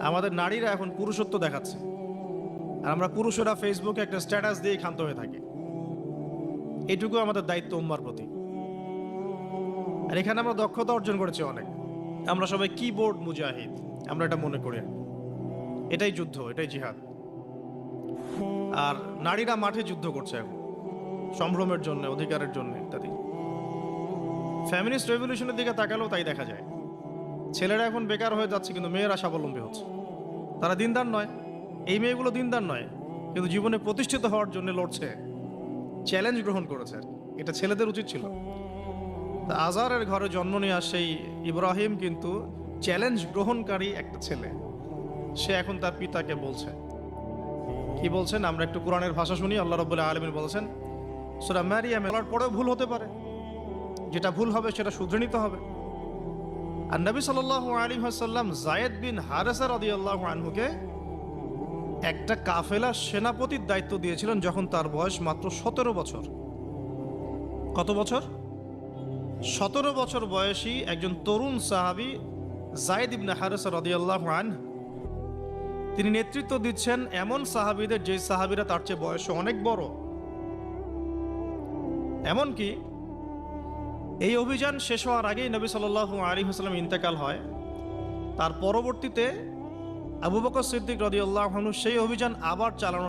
আমাদের নারীরা এখন পুরুষত্ব দেখাচ্ছে, আর আমরা পুরুষেরা ফেসবুকে একটা স্ট্যাটাস দিয়ে ক্ষান্ত হয়ে থাকি। এটুকু আমাদের দায়িত্ব উম্মার প্রতি। আর এখানে আমরা দক্ষতা অর্জন করেছি অনেক। আমরা সবাই কিবোর্ড মুজাহিদ, আমরা এটা মনে করি। এটাই যুদ্ধ, এটাই জিহাদ। আর নারীরা মাঠে যুদ্ধ করছে এখন, সম্ভ্রমের জন্য, অধিকারের জন্য ইত্যাদি। ফ্যামিনিস্ট রেভলিউশনের দিকে তাকালেও তাই দেখা যায়। ছেলেরা এখন বেকার হয়ে যাচ্ছে, কিন্তু মেয়েরা স্বাবলম্বী হচ্ছে। তারা দিনদার নয়, এই মেয়েগুলো দিনদার নয়, কিন্তু জীবনে প্রতিষ্ঠিত হওয়ার জন্য লড়ছে, চ্যালেঞ্জ গ্রহণ করেছে। এটা ছেলেদের উচিত ছিল। তা আজারের ঘরে জন্ম নেওয়া সেই ইব্রাহিম কিন্তু চ্যালেঞ্জ গ্রহণকারী একটা ছেলে। সে এখন তার পিতাকে বলছে, কি বলছেন? আমরা একটু কোরআনের ভাষা শুনি। আল্লাহ রাব্বুল আলামিন বলেছেন সূরা মারিয়াম, বলার পরেও ভুল হতে পারে, যেটা ভুল হবে সেটা শুধরে নিতে হবে। আর নবী সাল্লাল্লাহু আলাইহি ওয়াসাল্লাম যায়েদ বিন হারেসা রাদিয়াল্লাহু আনহুকে একটা কাফেলা সেনাপতির দায়িত্ব দিয়েছিলেন যখন তার বয়স মাত্র 17 বছর। কত বছর? 17 বছর বয়সী একজন তরুণ সাহাবী যায়েদ ইবনে হারেসা রাদিয়াল্লাহু আনহু, তিনি নেতৃত্ব দিচ্ছেন এমন সাহাবীদের যে সাহাবীরা তার চেয়ে বয়সে অনেক বড়। এমনকি এই অভিযান শেষ হওয়ার আগেই নবী সাল্লাল্লাহু আলাইহি ওয়াসাল্লাম ইন্তেকাল হয়। তার পরবর্তীতে আবু বকর সিদ্দিক রাদিয়াল্লাহু আনহু সেই অভিযান আবার চালানো